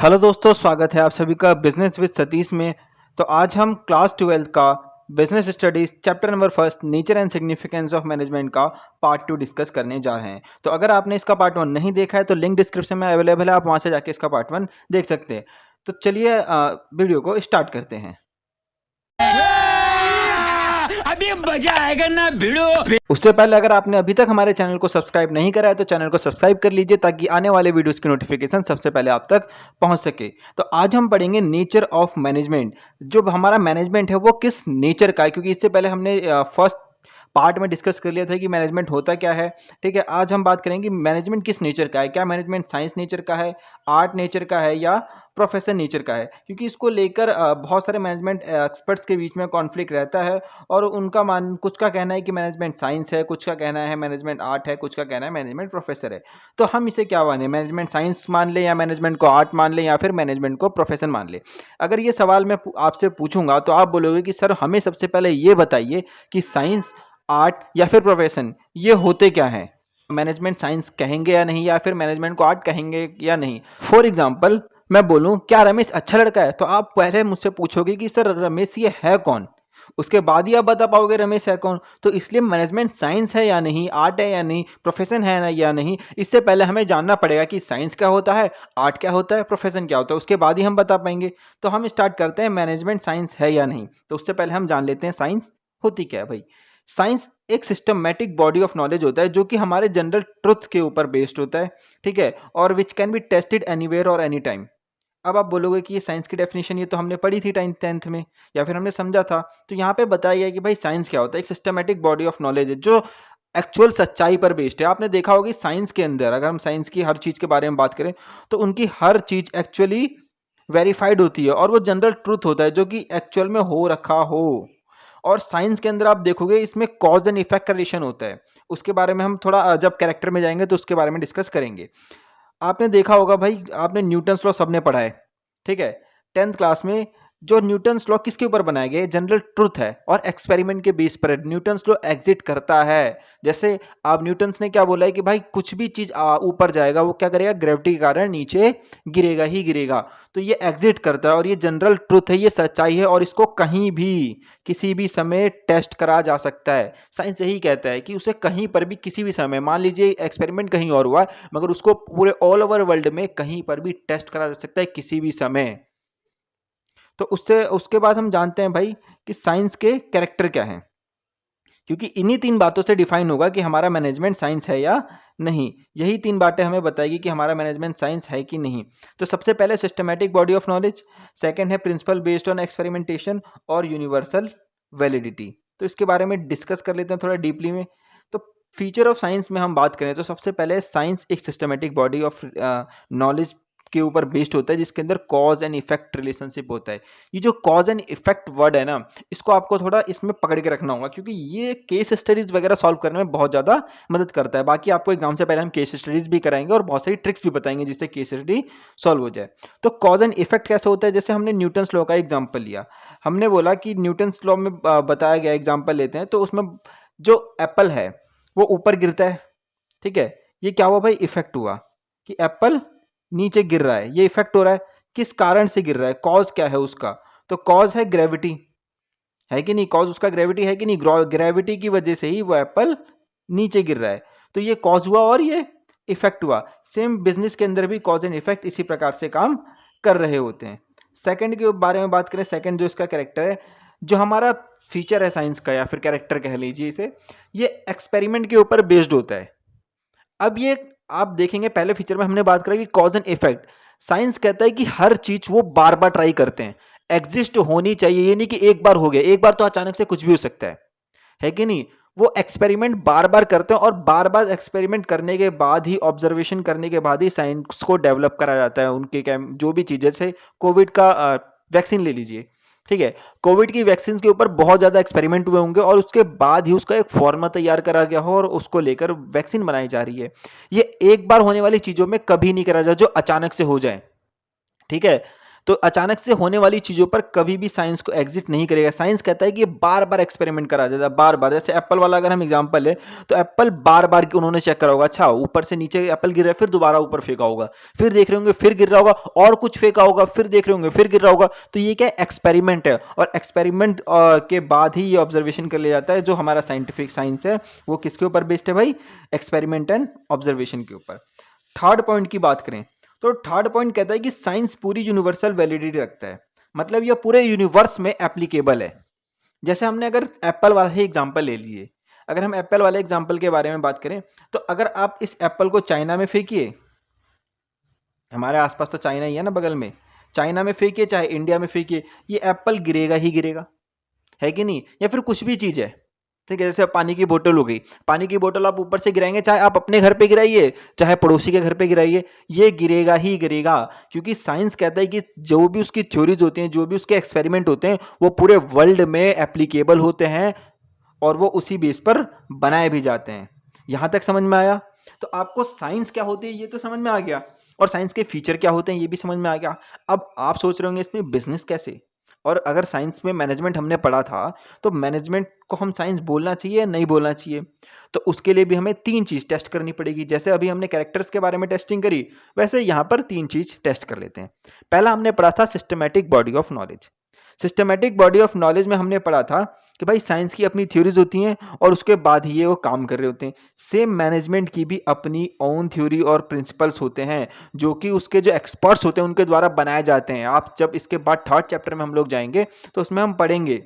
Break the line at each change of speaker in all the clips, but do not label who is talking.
Hello दोस्तों, स्वागत है आप सभी का बिजनेस विद सतीश में। तो आज हम क्लास 12 का business studies chapter number first nature and significance of management का पार्ट 2 डिस्कस करने जा रहे हैं। तो अगर आपने इसका पार्ट 1 नहीं देखा है तो लिंक डिस्क्रिप्शन में अवेलेबल है, आप वहां से जाके इसका पार्ट 1 देख सकते हैं। तो चलिए वीडियो को स्टार्ट करते हैं।
अभी मजा आएगा ना भिड़ो।
उससे पहले अगर आपने अभी तक हमारे चैनल को सब्सक्राइब नहीं करा है तो चैनल को सब्सक्राइब कर लीजिए ताकि आने वाले वीडियोस की नोटिफिकेशन सबसे पहले आप तक पहुंच सके। तो आज हम पढ़ेंगे नेचर ऑफ मैनेजमेंट। जो हमारा मैनेजमेंट है वो किस नेचर का है, क्योंकि इससे पहले हमने फर्स्ट पार्ट में डिस्कस कर लिया था कि मैनेजमेंट होता क्या है। ठीक है, आज हम बात करेंगे मैनेजमेंट किस नेचर का है। क्या मैनेजमेंट साइंस नेचर का है, आर्ट नेचर का है या प्रोफेशन नेचर का है, क्योंकि इसको लेकर बहुत सारे मैनेजमेंट एक्सपर्ट्स के बीच में कॉन्फ्लिक्ट रहता है और उनका कुछ का कहना है कि मैनेजमेंट साइंस है, कुछ का कहना है मैनेजमेंट आर्ट है, कुछ का कहना है मैनेजमेंट प्रोफेसर है। तो हम इसे क्या माने, मैनेजमेंट साइंस मान ले या मैनेजमेंट को आर्ट मान ले या फिर मैनेजमेंट को प्रोफेशन मान ले। अगर ये सवाल मैं आपसे पूछूंगा तो आप बोलोगे कि सर हमें सबसे पहले ये बताइए कि साइंस, आर्ट या फिर प्रोफेशन ये होते क्या हैं, मैनेजमेंट साइंस कहेंगे या नहीं, या फिर मैनेजमेंट को आर्ट कहेंगे या नहीं। फॉर एग्जाम्पल मैं बोलूं क्या रमेश अच्छा लड़का है, तो आप पहले मुझसे पूछोगे कि सर रमेश ये है कौन, उसके बाद ही आप बता पाओगे रमेश है कौन। तो इसलिए मैनेजमेंट साइंस है या नहीं, आर्ट है या नहीं, प्रोफेशन है ना या नहीं, इससे पहले हमें जानना पड़ेगा कि साइंस क्या होता है, आर्ट क्या होता है, प्रोफेशन क्या होता है, उसके बाद ही हम बता पाएंगे। तो हम स्टार्ट करते हैं मैनेजमेंट साइंस है या नहीं। तो उससे पहले हम जान लेते हैं साइंस होती क्या है। भाई साइंस एक सिस्टमैटिक बॉडी ऑफ नॉलेज होता है जो कि हमारे जनरल ट्रुथ के ऊपर बेस्ड होता है। ठीक है, और which can be tested anywhere और एनी टाइम। अब आप बोलोगे कि ये साइंस की डेफिनेशन ये तो हमने पढ़ी थी 10th में या फिर हमने समझा था। तो यहाँ पे बताया गया कि भाई साइंस क्या होता है, एक सिस्टमैटिक बॉडी ऑफ नॉलेज है जो एक्चुअल सच्चाई पर बेस्ड है। आपने देखा होगा साइंस के अंदर अगर हम साइंस की हर चीज के बारे में बात करें तो उनकी हर चीज एक्चुअली वेरीफाइड होती है और वो जनरल ट्रूथ होता है जो कि एक्चुअल में हो रखा हो। और साइंस के अंदर आप देखोगे इसमें कॉज एंड इफेक्ट का रिलेशन होता है। उसके बारे में हम थोड़ा जब कैरेक्टर में जाएंगे तो उसके बारे में डिस्कस करेंगे। आपने देखा होगा भाई, आपने न्यूटन्स लॉ सबने पढ़ा है। ठीक है, 10th क्लास में जो न्यूटन्स लॉ किसके ऊपर बनाया गया है, जनरल ट्रूथ है और एक्सपेरिमेंट के बेस पर न्यूटन्स लॉ एग्जिट करता है। जैसे आप न्यूटन्स ने क्या बोला है कि भाई कुछ भी चीज ऊपर जाएगा वो क्या करेगा, ग्रेविटी के कारण नीचे गिरेगा ही गिरेगा। तो ये एग्जिट करता है और ये जनरल ट्रूथ है, ये सच्चाई है और इसको कहीं भी किसी भी समय टेस्ट करा जा सकता है। साइंस यही कहता है कि उसे कहीं पर भी किसी भी समय, मान लीजिए एक्सपेरिमेंट कहीं और हुआ मगर उसको पूरे ऑल ओवर वर्ल्ड में कहीं पर भी टेस्ट करा जा सकता है किसी भी समय। तो उससे उसके बाद हम जानते हैं भाई कि साइंस के कैरेक्टर क्या हैं, क्योंकि इन्हीं 3 बातों से डिफाइन होगा कि हमारा मैनेजमेंट साइंस है या नहीं। यही 3 बातें हमें बताएगी कि हमारा मैनेजमेंट साइंस है कि नहीं। तो सबसे पहले systematic body of knowledge, second है प्रिंसिपल बेस्ड ऑन एक्सपेरिमेंटेशन और यूनिवर्सल वैलिडिटी। तो इसके बारे में डिस्कस कर लेते हैं थोड़ा डीपली में। तो फीचर ऑफ साइंस में हम बात करें तो सबसे पहले साइंस एक सिस्टमैटिक बॉडी ऑफ नॉलेज के ऊपर बेस्ड होता है जिसके अंदर कॉज एंड इफेक्ट रिलेशनशिप होता है। ये जो कॉज एंड इफेक्ट वर्ड है ना, इसको आपको थोड़ा इसमें पकड़ के रखना होगा क्योंकि ये केस स्टडीज वगैरह सॉल्व करने में बहुत ज्यादा मदद करता है। बाकी आपको एग्जाम से पहले हम केस स्टडीज भी कराएंगे और बहुत सारी ट्रिक्स भी बताएंगे जिससे केस स्टडी सॉल्व हो जाए। तो कॉज एंड इफेक्ट कैसे होता है, जैसे हमने न्यूटन्स लॉ का एग्जाम्पल लिया, हमने बोला कि न्यूटन्स लॉ में बताया गया एग्जाम्पल लेते हैं तो उसमें जो एप्पल है वो ऊपर गिरता है। ठीक है, ये क्या हुआ भाई, इफेक्ट हुआ कि एप्पल नीचे गिर रहा है, ये इफेक्ट हो रहा है। किस कारण से गिर रहा है, कॉज क्या है उसका, तो कॉज है ग्रेविटी, है कि नहीं, कॉज उसका ग्रेविटी है कि नहीं, ग्रेविटी की वजह से ही वो एप्पल नीचे गिर रहा है। तो ये कॉज हुआ और ये इफेक्ट हुआ। सेम बिजनेस के अंदर भी कॉज एंड इफेक्ट इसी प्रकार से काम कर रहे होते हैं। सेकंड के बारे में बात करें, सेकंड जो इसका कैरेक्टर है, जो हमारा फीचर है साइंस का या फिर कैरेक्टर कह लीजिए इसे, ये एक्सपेरिमेंट के ऊपर बेस्ड होता है। अब ये आप देखेंगे पहले फीचर में हमने बात करा कि कॉज एंड इफेक्ट, साइंस कहता है कि हर चीज वो बार बार ट्राई करते हैं, एग्जिस्ट होनी चाहिए, ये नहीं कि एक बार हो गया, एक बार तो अचानक से कुछ भी हो सकता है कि नहीं। वो एक्सपेरिमेंट बार बार करते हैं और बार बार एक्सपेरिमेंट करने के बाद ही, ऑब्जर्वेशन करने के बाद ही साइंस को डेवलप करा जाता है। उनके जो भी चीजें, जैसे कोविड का वैक्सीन ले लीजिए। ठीक है, कोविड की वैक्सीन के ऊपर बहुत ज्यादा एक्सपेरिमेंट हुए होंगे और उसके बाद ही उसका एक फॉर्मा तैयार करा गया हो और उसको लेकर वैक्सीन बनाई जा रही है। ये एक बार होने वाली चीजों में कभी नहीं करा जाए जो अचानक से हो जाए। ठीक है, तो अचानक से होने वाली चीज़ों पर कभी भी साइंस को एग्जिट नहीं करेगा। साइंस कहता है कि बार बार एक्सपेरिमेंट करा जाता है, बार बार। जैसे एप्पल वाला अगर हम एग्जांपल ले, तो एप्पल बार बार उन्होंने चेक करा होगा, अच्छा ऊपर से नीचे एप्पल गिर रहा है, फिर दोबारा ऊपर फेंका होगा, फिर देख रहे होंगे फिर गिर रहा होगा, और कुछ फेंका होगा, फिर देख रहे होंगे फिर गिर रहा होगा। तो ये क्या एक्सपेरिमेंट है, और एक्सपेरिमेंट के बाद ही ये ऑब्जर्वेशन कर लिया जाता है। जो हमारा साइंटिफिक साइंस है वो किसके ऊपर बेस्ड है भाई? एक्सपेरिमेंट एंड ऑब्जर्वेशन के ऊपर। थर्ड पॉइंट की बात करें तो थर्ड पॉइंट कहता है कि साइंस पूरी यूनिवर्सल वैलिडिटी रखता है, मतलब यह पूरे यूनिवर्स में एप्लीकेबल है। जैसे हमने अगर एप्पल वाला ही एग्जांपल ले लिए, अगर हम एप्पल वाले एग्जांपल के बारे में बात करें, तो अगर आप इस एप्पल को चाइना में फेंकिए, हमारे आसपास तो चाइना ही है ना बगल में, चाइना में फेंकिए चाहे इंडिया में फेंकिए, ये एप्पल गिरेगा ही गिरेगा, है कि नहीं? या फिर कुछ भी चीज है, ठीक है, जैसे पानी की बोतल हो गई, पानी की बोतल आप ऊपर से गिराएंगे, चाहे आप अपने घर पे गिराइए चाहे पड़ोसी के घर पे गिराइए, ये गिरेगा ही गिरेगा। क्योंकि साइंस कहता है कि जो भी उसकी थ्योरीज होती हैं, जो भी उसके एक्सपेरिमेंट होते हैं, वो पूरे वर्ल्ड में एप्लीकेबल होते हैं, और वो उसी बेस पर बनाए भी जाते हैं। यहां तक समझ में आया? तो आपको साइंस क्या होती है ये तो समझ में आ गया, और साइंस के फीचर क्या होते हैं ये भी समझ में आ गया। अब आप सोच रहे होंगे इसमें बिजनेस कैसे, और अगर साइंस में मैनेजमेंट हमने पढ़ा था, तो मैनेजमेंट को हम साइंस बोलना चाहिए या नहीं बोलना चाहिए? तो उसके लिए भी हमें तीन चीज टेस्ट करनी पड़ेगी। जैसे अभी हमने कैरेक्टर्स के बारे में टेस्टिंग करी, वैसे यहाँ पर तीन चीज टेस्ट कर लेते हैं। पहला हमने पढ़ा था systematic body of knowledge. Systematic body of knowledge में हमने पढ़ा था कि भाई साइंस की अपनी थ्योरीज होती हैं, और उसके बाद ही ये वो काम कर रहे होते हैं। सेम मैनेजमेंट की भी अपनी ओन थ्योरी और प्रिंसिपल्स होते हैं, जो कि उसके जो एक्सपर्ट्स होते हैं उनके द्वारा बनाए जाते हैं। आप जब इसके बाद थर्ड चैप्टर में हम लोग जाएंगे, तो उसमें हम पढ़ेंगे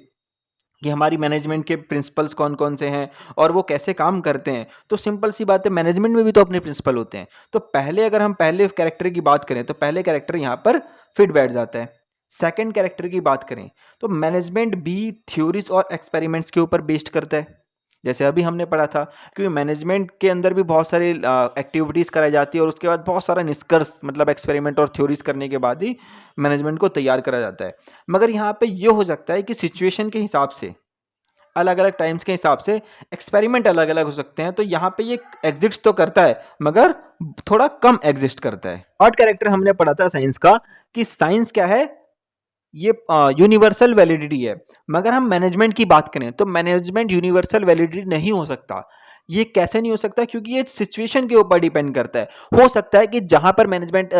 कि हमारी मैनेजमेंट के प्रिंसिपल्स कौन कौन से हैं और वो कैसे काम करते हैं। तो सिंपल सी बात है, मैनेजमेंट में भी तो अपने प्रिंसिपल होते हैं। तो पहले अगर हम पहले कैरेक्टर की बात करें, तो पहले कैरेक्टर यहाँ पर फिट बैठ जाता है। सेकंड कैरेक्टर की बात करें, तो मैनेजमेंट भी थ्योरीज और एक्सपेरिमेंट्स के ऊपर बेस्ड करता है। जैसे अभी हमने पढ़ा था, क्योंकि मैनेजमेंट के अंदर भी बहुत सारी एक्टिविटीज कराई जाती है, और उसके बाद बहुत सारा निष्कर्ष, मतलब एक्सपेरिमेंट और थ्योरीज करने के बाद ही मैनेजमेंट को तैयार करा जाता है। मगर यहाँ पे ये हो सकता है कि सिचुएशन के हिसाब से, अलग अलग टाइम्स के हिसाब से एक्सपेरिमेंट अलग अलग हो सकते हैं। तो यहाँ पे ये एग्जिस्ट तो करता है, मगर थोड़ा कम एग्जिस्ट करता है। थर्ड कैरेक्टर हमने पढ़ा था साइंस का, कि साइंस क्या है, ये यूनिवर्सल वैलिडिटी है। मगर हम मैनेजमेंट की बात करें, तो मैनेजमेंट यूनिवर्सल वैलिडिटी नहीं हो सकता। ये कैसे नहीं हो सकता? क्योंकि ये सिचुएशन के ऊपर डिपेंड करता है। हो सकता है कि जहां पर मैनेजमेंट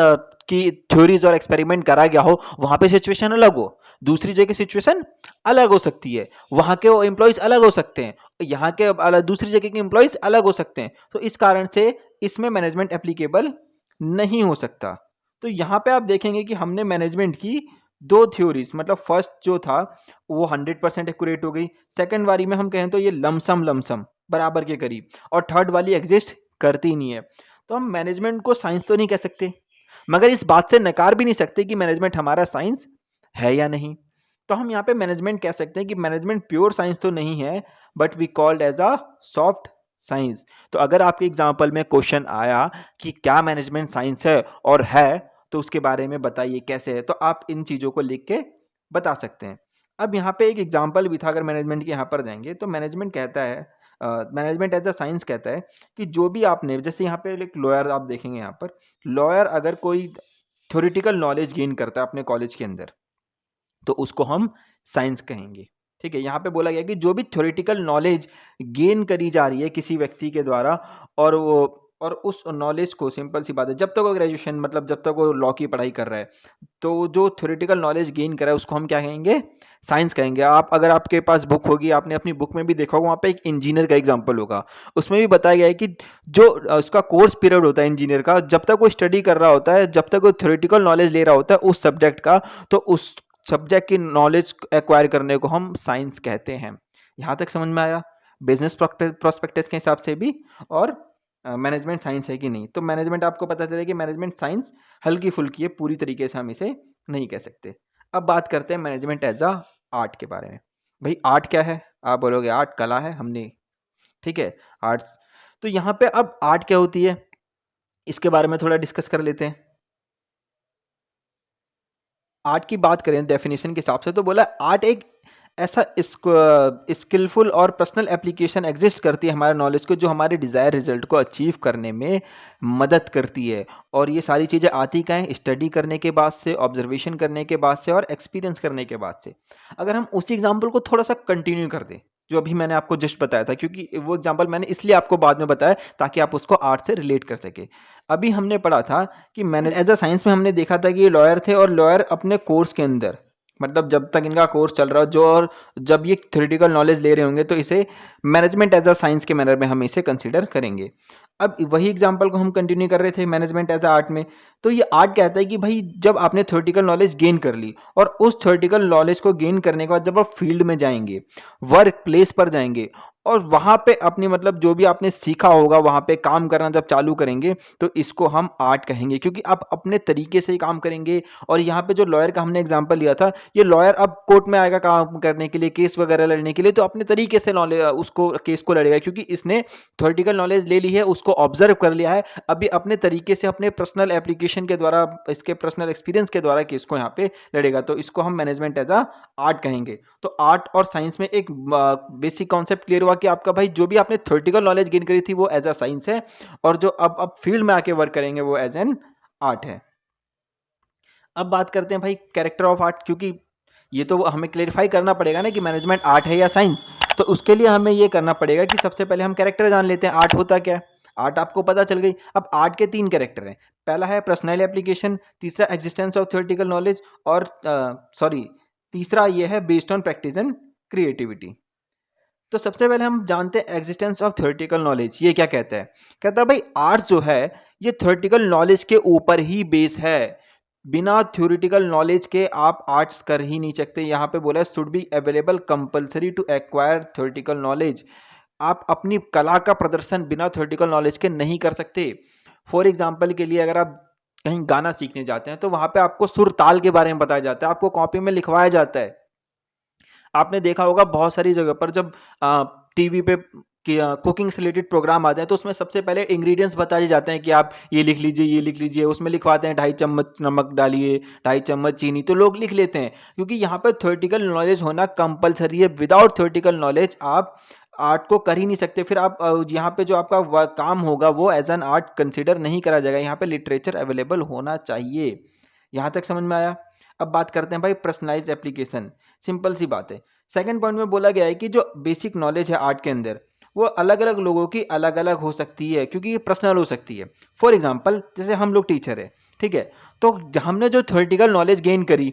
की थ्योरीज और एक्सपेरिमेंट करा गया हो, वहां पे सिचुएशन अलग हो, दूसरी जगह सिचुएशन अलग हो सकती है, वहां के एम्प्लॉयज अलग हो सकते हैं, यहाँ के दूसरी जगह के एम्प्लॉयज अलग हो सकते हैं। तो इस कारण से इसमें मैनेजमेंट एप्लीकेबल नहीं हो सकता। तो यहाँ पे आप देखेंगे कि हमने मैनेजमेंट की दो थ्योरीज, मतलब फर्स्ट जो था वो 100% एक्यूरेट हो गई, सेकंड वाली में हम कहें तो ये लमसम लमसम बराबर के करीब, और थर्ड वाली एग्जिस्ट करती नहीं है। तो हम मैनेजमेंट को साइंस तो नहीं कह सकते, मगर इस बात से नकार भी नहीं सकते कि मैनेजमेंट हमारा साइंस है या नहीं। तो हम यहाँ पे मैनेजमेंट कह सकते हैं कि मैनेजमेंट प्योर साइंस तो नहीं है, but we called as a soft science. तो अगर आपके एग्जाम्पल में क्वेश्चन आया कि क्या मैनेजमेंट साइंस है, और है तो उसके बारे में बताइए कैसे है, तो आप इन चीजों को लिख के बता सकते हैं। अब यहाँ पे एक एग्जाम्पल भी था, अगर मैनेजमेंट के यहाँ पर जाएंगे, तो मैनेजमेंट कहता है, मैनेजमेंट एज अ साइंस कहता है कि जो भी आपने, जैसे यहाँ पे एक लॉयर आप देखेंगे, यहाँ पर लॉयर अगर कोई थ्योरेटिकल नॉलेज गेन करता है अपने कॉलेज के अंदर, तो उसको हम साइंस कहेंगे। ठीक है, यहाँ पे बोला गया कि जो भी थ्योरेटिकल नॉलेज गेन करी जा रही है किसी व्यक्ति के द्वारा, और वो और उस नॉलेज को, सिंपल सी बात है, जब तक वो ग्रेजुएशन, मतलब जब तक वो लॉ की पढ़ाई कर रहा है, तो जो थ्योरेटिकल नॉलेज गेन कर रहा है उसको हम क्या कहेंगे? साइंस कहेंगे। आप अगर आपके पास बुक होगी, आपने अपनी बुक में भी देखा होगा, वहाँ पे एक इंजीनियर का एग्जाम्पल होगा, उसमें भी बताया गया है कि जो उसका कोर्स पीरियड होता है इंजीनियर का, जब तक वो स्टडी कर रहा होता है, जब तक वो थ्योरेटिकल नॉलेज ले रहा होता है उस सब्जेक्ट का, तो उस सब्जेक्ट की नॉलेज एक्वायर करने को हम साइंस कहते हैं। यहां तक समझ में आया? बिजनेस प्रोस्पेक्टस के हिसाब से भी, और मैनेजमेंट साइंस है कि नहीं। तो मैनेजमेंट आपको पता चले कि मैनेजमेंट साइंस हल्की फुल्की है, पूरी तरीके से हम इसे नहीं कह सकते। अब बात करते हैं मैनेजमेंट एज अ आर्ट के बारे में। भाई आर्ट क्या है? आप बोलोगे आर्ट कला है, हमने, ठीक है, आर्ट्स। तो यहाँ पे अब आर्ट क्या होती है, इसके बारे में थोड़ा डिस्कस कर लेते हैं। आर्ट की बात करें डेफिनेशन के हिसाब से, तो बोला आर्ट एक ऐसा स्किलफुल और पर्सनल एप्लीकेशन एग्जिस्ट करती है हमारे नॉलेज को, जो हमारे डिज़ायर रिजल्ट को अचीव करने में मदद करती है। और ये सारी चीज़ें आती क्या हैं? स्टडी करने के बाद से, ऑब्जर्वेशन करने के बाद से और एक्सपीरियंस करने के बाद से। अगर हम उसी एग्जाम्पल को थोड़ा सा कंटिन्यू कर दें जो अभी मैंने आपको जस्ट बताया था, क्योंकि वो एग्जाम्पल मैंने इसलिए आपको बाद में बताया ताकि आप उसको आर्ट से रिलेट कर सके। अभी हमने पढ़ा था कि मैंने एज अ साइंस में हमने देखा था कि ये लॉयर थे और लॉयर अपने कोर्स के अंदर, मतलब जब तक इनका कोर्स चल रहा हो जो, और जब ये थ्योरेटिकल नॉलेज ले रहे होंगे तो इसे मैनेजमेंट एज अ साइंस के मैनर में हम इसे कंसीडर करेंगे। अब वही एग्जांपल को हम कंटिन्यू कर रहे थे मैनेजमेंट एज अ आर्ट में। तो ये आर्ट कहता है कि भाई जब आपने थ्योरेटिकल नॉलेज गेन कर ली और उस थ्योरेटिकल नॉलेज को गेन करने के बाद जब आप फील्ड में जाएंगे, वर्क प्लेस पर जाएंगे और वहां पे अपनी मतलब जो भी आपने सीखा होगा वहां पे काम करना जब चालू करेंगे, तो इसको हम आर्ट कहेंगे, क्योंकि आप अपने तरीके से ही काम करेंगे। और यहाँ पे जो लॉयर का हमने एग्जांपल लिया था, ये लॉयर अब कोर्ट में आएगा काम करने के लिए, केस वगैरह लड़ने के लिए, तो अपने तरीके से नॉलेज उसको केस को लड़ेगा, क्योंकि इसने थ्योरेटिकल नॉलेज ले ली है, उसको ऑब्जर्व कर लिया है, अभी अपने तरीके से अपने पर्सनल एप्लीकेशन के द्वारा, इसके पर्सनल एक्सपीरियंस के द्वारा केस को यहाँ पे लड़ेगा। तो इसको हम मैनेजमेंट एज अ आर्ट कहेंगे। तो आर्ट और साइंस में एक बेसिक कॉन्सेप्ट क्लियर हुआ कि आपका भाई जो भी आपने थ्योरेटिकल नॉलेज गेन करी थी वो एज अ साइंस है, और जो अब फील्ड में आके वर्क करेंगे वो एज एन आर्ट है। अब बात करते हैं भाई कैरेक्टर ऑफ आर्ट, क्योंकि ये तो हमें क्लेरिफाई करना पड़ेगा ना कि मैनेजमेंट आर्ट है या साइंस। तो उसके लिए हमें ये करना पड़ेगा कि सबसे पहले हम कैरेक्टर जान लेते हैं, आर्ट होता क्या है। आर्ट आपको पता चल गई। अब आर्ट के 3 कैरेक्टर हैं। पहला है पर्सनल एप्लीकेशन, तीसरा एग्जिस्टेंस ऑफ थ्योरेटिकल नॉलेज, और तीसरा ये है based on practice and creativity. तो सबसे पहले हम जानते हैं एग्जिस्टेंस ऑफ थ्योरेटिकल नॉलेज। ये क्या कहता है? कहता है भाई आर्ट जो है ये थ्योरेटिकल नॉलेज के ऊपर ही बेस है। बिना थ्योरेटिकल नॉलेज के आप आर्ट्स कर ही नहीं सकते। यहाँ पे बोला है should be available compulsory to acquire theoretical knowledge. आप अपनी कला का प्रदर्शन बिना थ्योरेटिकल नॉलेज के नहीं कर सकते। फॉर एग्जाम्पल के लिए अगर आप कहीं गाना सीखने जाते हैं तो वहां पे आपको सुर ताल के बारे में बताया जाता है, आपको कॉपी में लिखवाया जाता है। आपने देखा होगा बहुत सारी जगह पर जब टीवी पे कुकिंग से रिलेटेड प्रोग्राम आते हैं तो उसमें सबसे पहले इंग्रेडिएंट्स बताए जाते हैं कि आप ये लिख लीजिए, ये लिख लीजिए। उसमें लिखवाते हैं 2.5 चम्मच नमक डालिए, 2.5 चम्मच चीनी, तो लोग लिख लेते हैं क्योंकि यहाँ पर थ्योरेटिकल नॉलेज होना कंपलसरी है। विदाउट थ्योरेटिकल नॉलेज आप आर्ट को कर ही नहीं सकते। फिर आप यहाँ पे जो आपका काम होगा वो एज एन आर्ट कंसिडर नहीं करा जाएगा। यहाँ पे लिटरेचर अवेलेबल होना चाहिए। यहाँ तक समझ में आया? अब बात करते हैं भाई पर्सनलाइज एप्लीकेशन। सिंपल सी बात है। सेकंड पॉइंट में बोला गया है कि जो बेसिक नॉलेज है आर्ट के अंदर वो अलग अलग लोगों की अलग अलग हो सकती है, क्योंकि ये पर्सनल हो सकती है। फॉर एग्जाम्पल जैसे हम लोग टीचर है, ठीक है, तो हमने जो थ्योरेटिकल नॉलेज गेन करी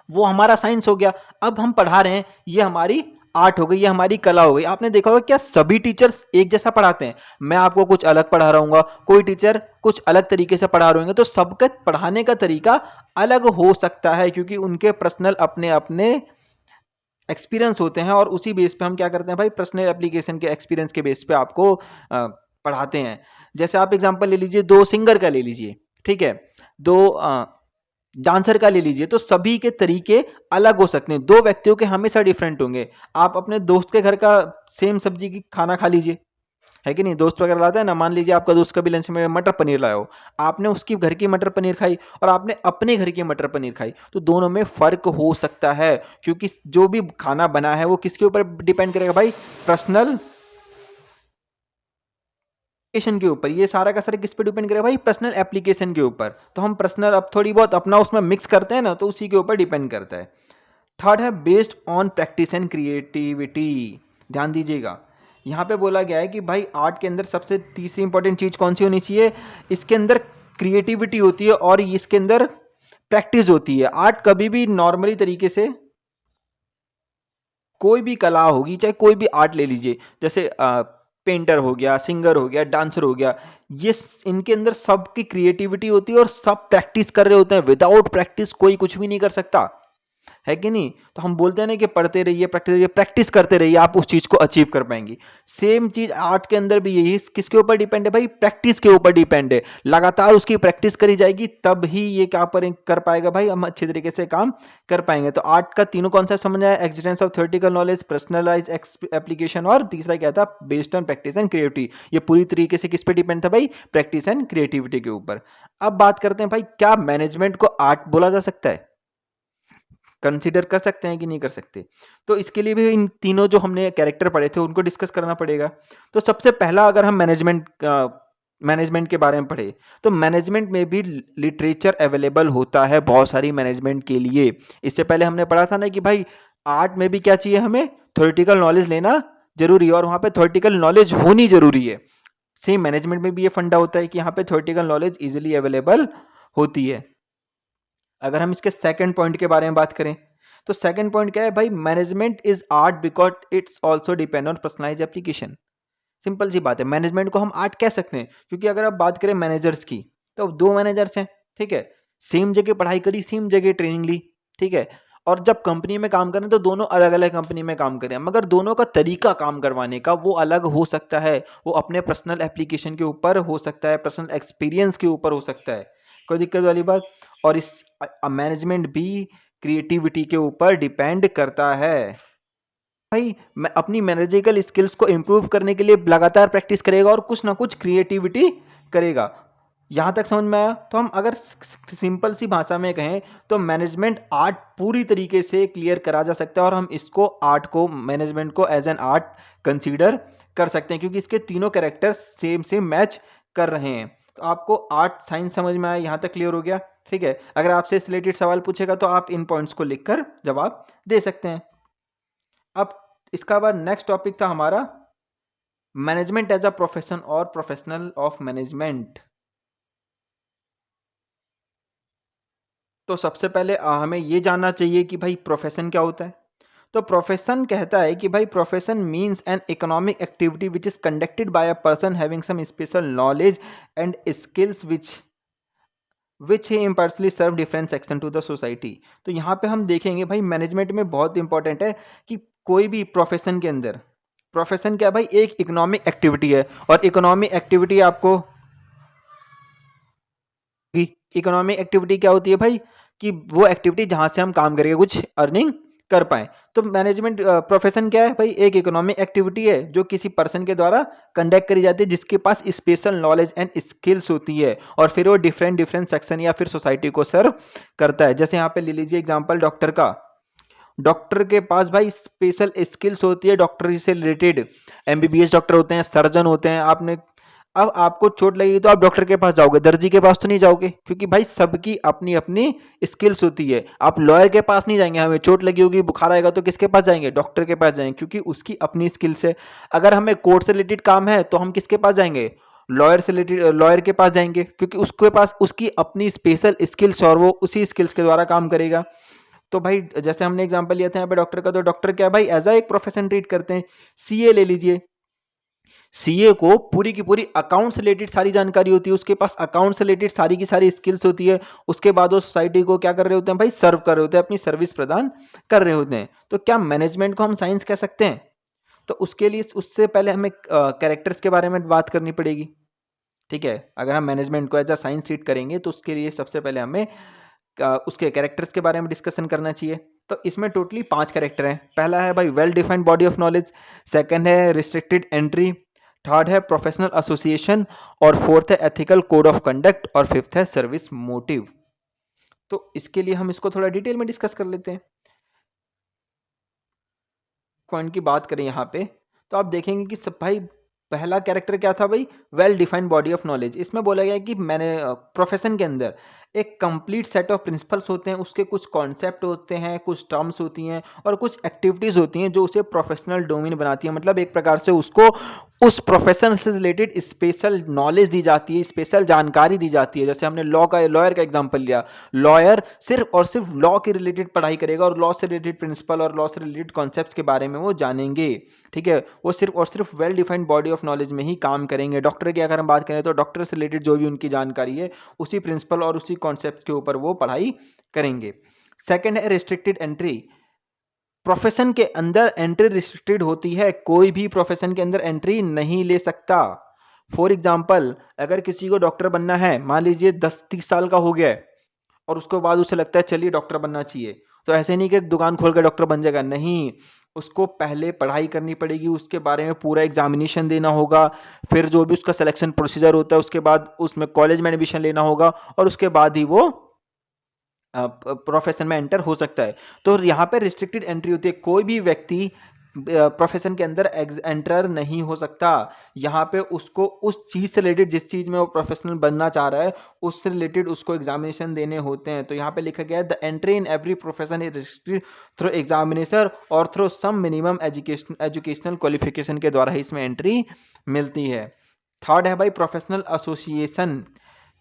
वो हमारा साइंस हो गया। अब हम पढ़ा रहे हैं, ये हमारी आर्ट हो गई, ये हमारी कला हो गई। आपने देखा होगा क्या सभी टीचर्स एक जैसा पढ़ाते हैं? मैं आपको कुछ अलग पढ़ा रहा हूँ, कोई टीचर कुछ अलग तरीके से पढ़ा रहे होंगे, तो सबका पढ़ाने का तरीका अलग हो सकता है क्योंकि उनके पर्सनल अपने अपने एक्सपीरियंस होते हैं। और उसी बेस पे हम क्या करते हैं भाई, पर्सनल एप्लीकेशन के एक्सपीरियंस के बेस पे आपको पढ़ाते हैं। जैसे आप एग्जांपल ले लीजिए, 2 सिंगर का ले लीजिए, ठीक है, 2 डांसर का ले लीजिए, तो सभी के तरीके अलग हो सकते हैं। 2 व्यक्तियों के हमेशा डिफरेंट होंगे। आप अपने दोस्त के घर का सेम सब्जी की खाना खा लीजिए, है कि नहीं? दोस्त वगैरह लाता है ना, मान लीजिए आपका दोस्त कभी लंच में मटर पनीर लाया हो, आपने उसकी घर की मटर पनीर खाई और आपने अपने घर की मटर पनीर खाई, तो दोनों में फर्क हो सकता है क्योंकि जो भी खाना बना है वो किसके ऊपर डिपेंड करेगा भाई? पर्सनल एप्लीकेशन के ऊपर। ये सारा का सारा किस पे डिपेंड करेगा भाई? पर्सनल एप्लीकेशन के ऊपर। तो हम पर्सनल अब थोड़ी बहुत अपना उसमें मिक्स करते हैं ना, तो उसी के ऊपर डिपेंड करता है। थर्ड है based on practice and creativity. ध्यान दीजिएगा, यहाँ पे बोला गया है कि भाई आर्ट के अंदर सबसे तीसरी इंपॉर्टेंट चीज कौन सी होनी चाहिए? इसके अंदर क्रिएटिविटी होती है और इसके अंदर प्रैक्टिस होती है। आर्ट कभी भी नॉर्मली तरीके से कोई भी कला होगी, चाहे कोई भी आर्ट ले लीजिए, जैसे पेंटर हो गया, सिंगर हो गया, डांसर हो गया, ये इनके अंदर सबकी क्रिएटिविटी होती है और सब प्रैक्टिस कर रहे होते हैं। विदाउट प्रैक्टिस कोई कुछ भी नहीं कर सकता, है कि नहीं? तो हम बोलते हैं ना कि पढ़ते रहिए, प्रैक्टिस करते रहिए, आप उस चीज को अचीव कर पाएंगे। सेम चीज आर्ट के अंदर भी यही किसके ऊपर डिपेंड है भाई? प्रैक्टिस के ऊपर डिपेंड है। लगातार उसकी प्रैक्टिस करी जाएगी तब ही ये क्या कर पाएगा भाई, हम अच्छे तरीके से काम कर पाएंगे। तो आर्ट का तीनों कॉन्सेप्ट समझ आया, existence of theoretical knowledge, personalize application, और तीसरा क्या था? Based on practice and creativity. ये पूरी तरीके से किस पे डिपेंड था भाई? प्रैक्टिस एंड क्रिएटिविटी के ऊपर। अब बात करते हैं भाई क्या मैनेजमेंट को आर्ट बोला जा सकता है? कंसीडर कर सकते हैं कि नहीं कर सकते? तो इसके लिए भी इन तीनों जो हमने कैरेक्टर पढ़े थे उनको डिस्कस करना पड़ेगा। तो सबसे पहला अगर हम मैनेजमेंट के बारे में पढ़े तो मैनेजमेंट में भी लिटरेचर अवेलेबल होता है बहुत सारी मैनेजमेंट के लिए। इससे पहले हमने पढ़ा था ना कि भाई आर्ट में भी क्या चाहिए, हमें थ्योरेटिकल नॉलेज लेना जरूरी है और वहां पे थ्योरेटिकल नॉलेज होनी जरूरी है। सेम मैनेजमेंट में भी ये फंडा होता है कि यहाँ पे थ्योरेटिकल नॉलेज इजीली अवेलेबल होती है। अगर हम इसके सेकंड पॉइंट के बारे में बात करें तो सेकंड पॉइंट क्या है भाई, management is art because it's also depend on personalise application. Simple सी बात है, मैनेजमेंट को हम आर्ट कह सकते हैं क्योंकि अगर आप बात करें मैनेजर्स की तो दो मैनेजर्स हैं, ठीक है, सेम जगह पढ़ाई करी, सेम जगह ट्रेनिंग ली, ठीक है, और जब कंपनी में काम करें तो दोनों अलग अलग कंपनी में काम करें, मगर दोनों का तरीका काम करवाने का वो अलग हो सकता है, वो अपने पर्सनल एप्लीकेशन के ऊपर हो सकता है, पर्सनल एक्सपीरियंस के ऊपर हो सकता है, कोई दिक्कत वाली बात। और इस मैनेजमेंट भी क्रिएटिविटी के ऊपर डिपेंड करता है। भाई मैं अपनी मैनेजरियल स्किल्स को इंप्रूव करने के लिए लगातार प्रैक्टिस करेगा और कुछ ना कुछ क्रिएटिविटी करेगा। यहां तक समझ में आया? तो हम अगर सिंपल सी भाषा में कहें तो मैनेजमेंट आर्ट पूरी तरीके से क्लियर करा जा सकता है और हम इसको आर्ट को, मैनेजमेंट को एज एन आर्ट कंसीडर कर सकते हैं क्योंकि इसके तीनों कैरेक्टर्स सेम सेम मैच कर रहे हैं। तो आपको आर्ट साइंस समझ में आया? यहां तक क्लियर हो गया? ठीक है, अगर आपसे इस रिलेटेड सवाल पूछेगा तो आप इन पॉइंट्स को लिखकर जवाब दे सकते हैं। अब इसका बाद नेक्स्ट टॉपिक था हमारा मैनेजमेंट एज अ प्रोफेशन और प्रोफेशनल ऑफ मैनेजमेंट। तो सबसे पहले हमें यह जानना चाहिए कि भाई प्रोफेशन क्या होता है। तो प्रोफेशन कहता है कि भाई profession means an economic activity which is conducted by a person having some special knowledge and skills which he impartially serve different section to the society. तो यहाँ पे हम देखेंगे भाई मैनेजमेंट में बहुत इंपॉर्टेंट है कि कोई भी प्रोफेशन के अंदर, प्रोफेशन क्या भाई, एक इकोनॉमिक एक्टिविटी है और इकोनॉमिक एक्टिविटी आपको, इकोनॉमिक एक्टिविटी क्या होती है भाई कि वो एक्टिविटी जहां से हम काम करके कुछ अर्निंग कर पाए। तो मैनेजमेंट प्रोफेशन क्या है भाई, एक इकोनॉमिक एक्टिविटी है जो किसी पर्सन के द्वारा कंडक्ट करी जाती है जिसके पास स्पेशल नॉलेज एंड स्किल्स होती है और फिर वो डिफरेंट डिफरेंट सेक्शन या फिर सोसाइटी को सर्व करता है। जैसे यहाँ पे ले लीजिए एग्जांपल डॉक्टर का, डॉक्टर के पास भाई स्पेशल स्किल्स होती है डॉक्टरी से रिलेटेड, एमबीबीएस डॉक्टर होते हैं, सर्जन होते हैं। आपने अब आपको चोट लगी तो आप डॉक्टर के पास जाओगे, दर्जी के पास तो नहीं जाओगे क्योंकि भाई सबकी अपनी अपनी स्किल्स होती है। आप लॉयर के पास नहीं जाएंगे, हमें चोट लगी होगी, बुखार आएगा तो किसके पास जाएंगे, डॉक्टर के पास जाएंगे क्योंकि उसकी अपनी स्किल्स है। अगर हमें कोर्ट से रिलेटेड काम है तो हम किसके पास जाएंगे, लॉयर से रिलेटेड, लॉयर के पास जाएंगे क्योंकि उसके पास उसकी अपनी स्पेशल स्किल्स और वो उसी स्किल्स के द्वारा काम करेगा। तो भाई जैसे हमने एग्जांपल लिया था यहाँ पे डॉक्टर का, तो डॉक्टर क्या भाई एज अ एक प्रोफेशन ट्रीट करते हैं। सीए ले लीजिए, सीए को पूरी की पूरी अकाउंट से रिलेटेड सारी जानकारी होती है, उसके पास अकाउंट से रिलेटेड सारी की सारी स्किल्स होती है। उसके बाद वो सोसाइटी को क्या कर रहे होते हैं भाई, सर्व कर रहे होते हैं, अपनी सर्विस प्रदान कर रहे होते हैं। तो क्या मैनेजमेंट को हम साइंस कह सकते हैं? तो उसके लिए उससे पहले हमें कैरेक्टर्स के बारे में बात करनी पड़ेगी। ठीक है, अगर हम मैनेजमेंट को एज अ साइंस ट्रीट करेंगे तो उसके लिए सबसे पहले हमें उसके कैरेक्टर्स के बारे में डिस्कशन करना चाहिए। तो इसमें टोटली 5 कैरेक्टर हैं। पहला है भाई well defined body of knowledge, second है रिस्ट्रिक्टेड एंट्री, थर्ड है प्रोफेशनल एसोसिएशन और फोर्थ है एथिकल कोड ऑफ कंडक्ट और फिफ्थ है सर्विस मोटिव। तो इसके लिए हम इसको थोड़ा डिटेल में डिस्कस कर लेते हैं। पॉइंट की बात करें यहाँ पे तो आप देखेंगे कि सब भाई पहला कैरेक्टर क्या था भाई, well defined body of knowledge. इसमें बोला गया है कि मैंने प्रोफेशन के अंदर एक कंप्लीट सेट ऑफ प्रिंसिपल्स होते हैं, उसके कुछ कॉन्सेप्ट होते हैं, कुछ टर्म्स होती हैं और कुछ एक्टिविटीज होती हैं जो उसे प्रोफेशनल डोमेन बनाती है। मतलब एक प्रकार से उसको उस प्रोफेशन से रिलेटेड स्पेशल नॉलेज दी जाती है, स्पेशल जानकारी दी जाती है। जैसे हमने लॉयर का एग्जांपल लिया, लॉयर सिर्फ और सिर्फ लॉ के रिलेटेड पढ़ाई करेगा और लॉ से रिलेटेड प्रिंसिपल और लॉ से रिलेटेड कॉन्सेप्ट्स के बारे में वो जानेंगे। ठीक है, वो सिर्फ और सिर्फ well defined body of knowledge में ही काम करेंगे। डॉक्टर की अगर हम बात करें तो डॉक्टर से रिलेटेड जो भी उनकी जानकारी है उसी प्रिंसिपल और उसी कॉन्सेप्ट के ऊपर वो पढ़ाई करेंगे। सेकंड है रिस्ट्रिक्टेड एंट्री। प्रोफेशन के अंदर एंट्री रिस्ट्रिक्टेड होती है, कोई भी प्रोफेशन के अंदर एंट्री नहीं ले सकता। फॉर एग्जाम्पल अगर किसी को डॉक्टर बनना है, मान लीजिए 10-30 साल का हो गया है और उसके बाद उसे लगता है चलिए डॉक्टर बनना चाहिए, तो ऐसे नहीं कि दुकान खोल कर डॉक्टर बन जाएगा, नहीं, उसको पहले पढ़ाई करनी पड़ेगी, उसके बारे में पूरा एग्जामिनेशन देना होगा, फिर जो भी उसका सिलेक्शन प्रोसीजर होता है उसके बाद उसमें कॉलेज में एडमिशन लेना होगा और उसके बाद ही वो प्रोफेशन में एंटर हो सकता है। तो यहाँ पे रिस्ट्रिक्टेड एंट्री होती है, कोई भी व्यक्ति प्रोफेशन के अंदर एंटर नहीं हो सकता। यहाँ पे उसको उस चीज से रिलेटेड, जिस चीज में वो प्रोफेशनल बनना चाह रहा है उससे रिलेटेड उसको एग्जामिनेशन देने होते हैं। तो यहाँ पे लिखा गया है the entry in every profession is restricted through examination और through some minimum educational qualification के द्वारा ही इसमें एंट्री मिलती है। थर्ड है भाई प्रोफेशनल एसोसिएशन।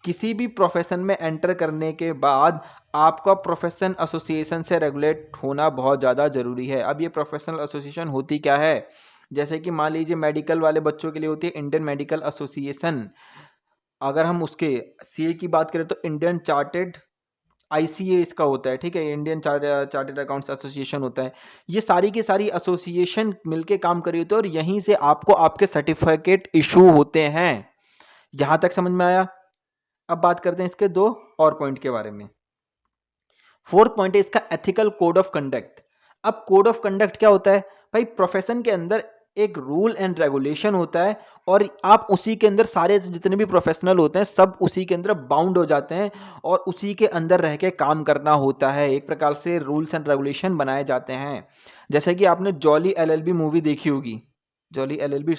किसी भी प्रोफेशन में एंटर करने के बाद आपका प्रोफेशन एसोसिएशन से रेगुलेट होना बहुत ज़्यादा ज़रूरी है। अब ये प्रोफेशनल एसोसिएशन होती क्या है, जैसे कि मान लीजिए मेडिकल वाले बच्चों के लिए होती है इंडियन मेडिकल एसोसिएशन। अगर हम उसके सीए की बात करें तो इंडियन चार्टेड आईसीए इसका होता है, ठीक है, इंडियन चार्टेड अकाउंट्स एसोसिएशन होता है। ये सारी की सारी एसोसिएशन मिलके काम कर रही होती है और यहीं से आपको आपके सर्टिफिकेट इशू होते हैं। यहां तक समझ में आया। अब बात करते हैं इसके दो और पॉइंट के बारे में। फोर्थ पॉइंट है इसका एथिकल कोड ऑफ कंडक्ट। अब कोड ऑफ कंडक्ट क्या होता है भाई, प्रोफेशन के अंदर एक रूल एंड रेगुलेशन होता है और आप उसी के अंदर सारे जितने भी प्रोफेशनल होते हैं सब उसी के अंदर बाउंड हो जाते हैं और उसी के अंदर रह के काम करना होता है। एक प्रकार से रूल्स एंड रेगुलेशन बनाए जाते हैं। जैसे कि आपने जॉली एलएलबी मूवी देखी होगी, जॉली एलएलबी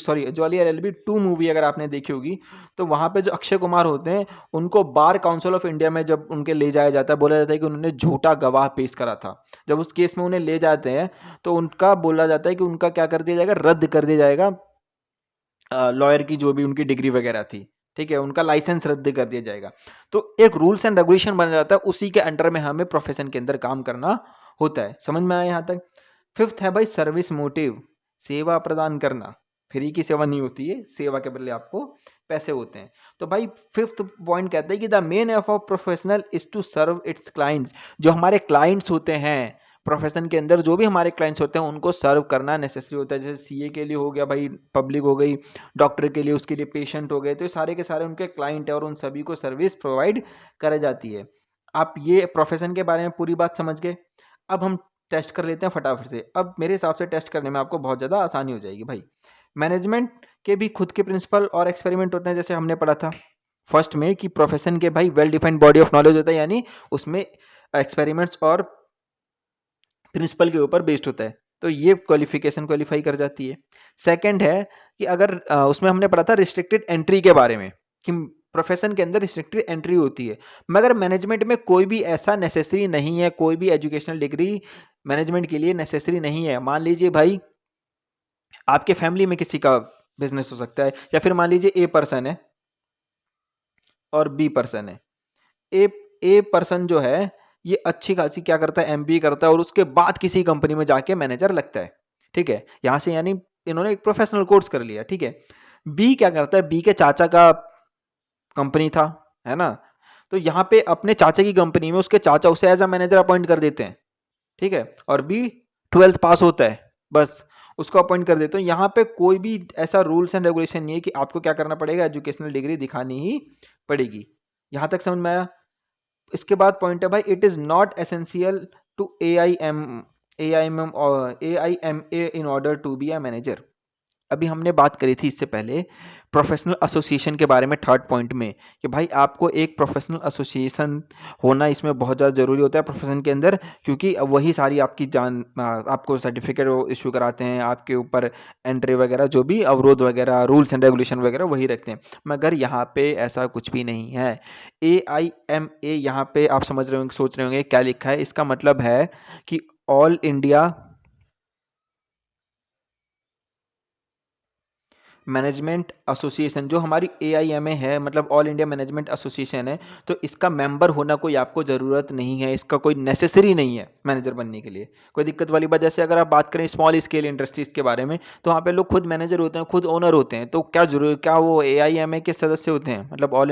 2 मूवी अगर आपने देखी होगी, तो वहां पे जो अक्षय कुमार होते हैं उनको बार काउंसिल ऑफ इंडिया में जब उनके ले जाया जाता है, बोला जाता है कि उन्होंने झूठा गवाह पेश करा था। जब उस केस में उन्हें ले जाते हैं तो उनका बोला जाता है कि उनका क्या कर दिया जाएगा, रद्द कर दिया जाएगा, लॉयर की जो भी उनकी डिग्री वगैरह थी, ठीक है, उनका लाइसेंस रद्द कर दिया जाएगा। तो एक रूल्स एंड रेगुलेशन बन जाता है, उसी के अंडर में हमें प्रोफेशन के अंदर काम करना होता है। समझ में आया यहाँ तक। फिफ्थ है भाई सर्विस मोटिव, सेवा प्रदान करना। फ्री की सेवा नहीं होती है, सेवा के बदले आपको पैसे होते हैं। तो भाई फिफ्थ पॉइंट कहते हैं कि the main aim of professional is to serve its clients. जो हमारे क्लाइंट्स होते हैं प्रोफेशन के अंदर, जो भी हमारे क्लाइंट्स होते हैं उनको सर्व करना नेसेसरी होता है। जैसे सीए के लिए हो गया भाई पब्लिक हो गई, डॉक्टर के लिए उसके लिए पेशेंट हो गए, तो सारे के सारे उनके क्लाइंट है और उन सभी को सर्विस प्रोवाइड कराई जाती है। आप ये प्रोफेशन के बारे में पूरी बात समझ गए। अब हम टेस्ट कर लेते हैं फटाफट से। अब मेरे हिसाब से टेस्ट करने में आपको बहुत ज़्यादा आसानी हो जाएगी भाई। मैनेजमेंट के भी खुद के प्रिंसिपल और एक्सपेरिमेंट होते हैं, जैसे हमने पढ़ा था फर्स्ट में कि प्रोफेशन के भाई well defined body of knowledge होता है, यानी उसमें एक्सपेरिमेंट्स और प्रिंसिपल के ऊपर बेस्ड होता है। तो ये क्वालिफिकेशन क्वालिफाई कर जाती है। सेकंड है कि अगर उसमें हमने पढ़ा था रिस्ट्रिक्टेड एंट्री के बारे में कि प्रोफेशन के अंदर रिस्ट्रिक्टेड एंट्री होती है, मगर मैनेजमेंट में कोई भी ऐसा नेसेसरी नहीं है, कोई भी एजुकेशनल डिग्री मैनेजमेंट के लिए नेसेसरी नहीं है। मान लीजिए भाई आपके फैमिली में किसी का बिजनेस हो सकता है, या फिर मान लीजिए ए पर्सन है और बी पर्सन है। ए पर्सन जो है ये अच्छी खासी क्या करता है, एमबीए करता है और उसके बाद किसी कंपनी में जाके मैनेजर लगता है, ठीक है, यहां से यानी इन्होंने एक प्रोफेशनल कोर्स कर लिया, ठीक है। बी क्या करता है, बी के चाचा का कंपनी था, है ना, तो यहाँ पे अपने चाचा की कंपनी में उसके चाचा उसे एज अ मैनेजर अपॉइंट कर देते हैं, ठीक है, और बी 12th पास होता है, बस उसको अपॉइंट कर देते हैं। यहाँ पे कोई भी ऐसा रूल्स एंड रेगुलेशन नहीं है कि आपको क्या करना पड़ेगा, एजुकेशनल डिग्री दिखानी ही पड़ेगी। यहां तक समझ में आया। इसके बाद पॉइंट है भाई it is not essential to AIMA in order to be a manager. अभी हमने बात करी थी इससे पहले प्रोफेशनल एसोसिएशन के बारे में थर्ड पॉइंट में कि भाई आपको एक प्रोफेशनल एसोसिएशन होना इसमें बहुत ज़्यादा ज़रूरी होता है प्रोफेशन के अंदर, क्योंकि वही सारी आपकी आपको सर्टिफिकेट इशू कराते हैं, आपके ऊपर एंट्री वगैरह जो भी अवरोध वगैरह रूल्स एंड रेगुलेशन वगैरह वही रखते हैं। मगर यहाँ पे ऐसा कुछ भी नहीं है। AIMA यहाँ पे आप समझ रहे होंगे, सोच रहे होंगे क्या लिखा है, इसका मतलब है कि ऑल इंडिया मैनेजमेंट एसोसिएशन, जो हमारी AIMA है मतलब ऑल इंडिया मैनेजमेंट एसोसिएशन है, तो इसका मेंबर होना कोई आपको ज़रूरत नहीं है, इसका कोई नेसेसरी नहीं है मैनेजर बनने के लिए, कोई दिक्कत वाली बात। जैसे अगर आप बात करें स्मॉल स्केल इंडस्ट्रीज के बारे में, तो वहाँ पे लोग खुद मैनेजर होते हैं, खुद ओनर होते हैं, तो क्या वो AIMA के सदस्य होते हैं, मतलब ऑल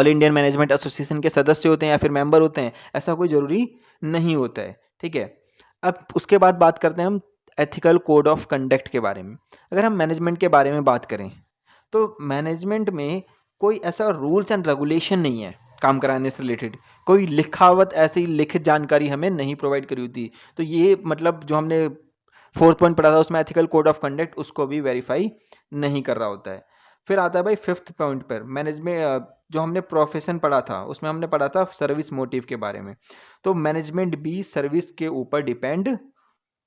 इंडियन मैनेजमेंट एसोसिएशन के सदस्य होते हैं या फिर मेंबर होते हैं, ऐसा कोई ज़रूरी नहीं होता है, ठीक है। अब उसके बाद बात करते हैं हम एथिकल कोड ऑफ कंडक्ट के बारे में। अगर हम मैनेजमेंट के बारे में बात करें तो मैनेजमेंट में कोई ऐसा रूल्स एंड रेगुलेशन नहीं है काम कराने से रिलेटेड, कोई लिखावट ऐसी लिखित जानकारी हमें नहीं प्रोवाइड करी होती। तो ये मतलब जो हमने फोर्थ पॉइंट पढ़ा था उसमें एथिकल कोड ऑफ कंडक्ट उसको भी वेरीफाई नहीं कर रहा होता है। फिर आता है भाई फिफ्थ पॉइंट पर मैनेजमेंट, जो हमने प्रोफेशन पढ़ा था उसमें हमने पढ़ा था सर्विस मोटिव के बारे में। तो मैनेजमेंट भी सर्विस के ऊपर डिपेंड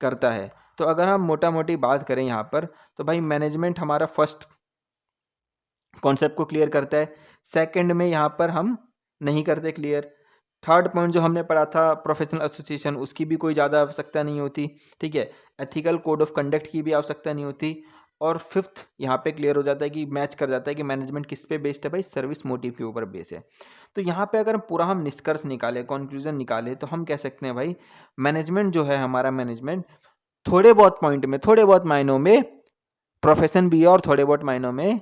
करता है। तो अगर हम मोटा मोटी बात करें यहाँ पर, तो भाई मैनेजमेंट हमारा फर्स्ट कॉन्सेप्ट को क्लियर करता है, सेकंड में यहाँ पर हम नहीं करते क्लियर। थर्ड पॉइंट जो हमने पढ़ा था प्रोफेशनल एसोसिएशन, उसकी भी कोई ज़्यादा आवश्यकता नहीं होती, ठीक है। एथिकल कोड ऑफ कंडक्ट की भी आवश्यकता नहीं होती। और फिफ्थ यहाँ पे क्लियर हो जाता है कि मैच कर जाता है कि मैनेजमेंट किस पे बेस्ड है भाई, सर्विस मोटिव के ऊपर बेस है। तो यहाँ पे अगर पूरा हम निष्कर्ष निकाले, कंक्लूजन निकाले, तो हम कह सकते हैं भाई मैनेजमेंट जो है हमारा, मैनेजमेंट थोड़े बहुत पॉइंट में, थोड़े बहुत मायनों में प्रोफेशन भी है और थोड़े बहुत मायनों में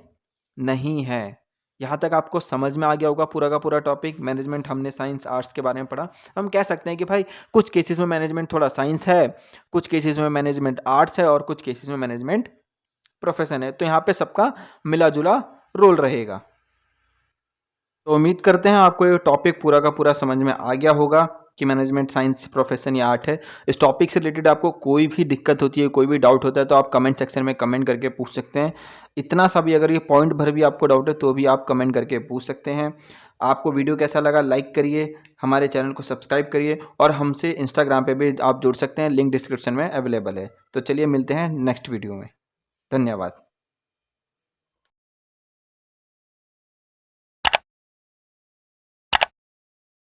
नहीं है। यहाँ तक आपको समझ में आ गया होगा पूरा का पूरा टॉपिक। मैनेजमेंट हमने साइंस आर्ट्स के बारे में पढ़ा। हम कह सकते हैं कि भाई कुछ केसेस में मैनेजमेंट थोड़ा साइंस है, कुछ केसेस में मैनेजमेंट आर्ट्स है और कुछ केसेस में मैनेजमेंट प्रोफेशन है। तो यहाँ पे सबका मिला जुला रोल रहेगा। तो उम्मीद करते हैं आपको ये टॉपिक पूरा का पूरा समझ में आ गया होगा कि मैनेजमेंट साइंस प्रोफेशन या आर्ट है। इस टॉपिक से रिलेटेड आपको कोई भी दिक्कत होती है, कोई भी डाउट होता है, तो आप कमेंट सेक्शन में कमेंट करके पूछ सकते हैं। इतना सा भी अगर ये पॉइंट भर भी आपको डाउट है तो भी आप कमेंट करके पूछ सकते हैं। आपको वीडियो कैसा लगा लाइक करिए, हमारे चैनल को सब्सक्राइब करिए और हमसे इंस्टाग्राम पे भी आप जुड़ सकते हैं, लिंक डिस्क्रिप्शन में अवेलेबल है। तो चलिए मिलते हैं नेक्स्ट वीडियो में। धन्यवाद।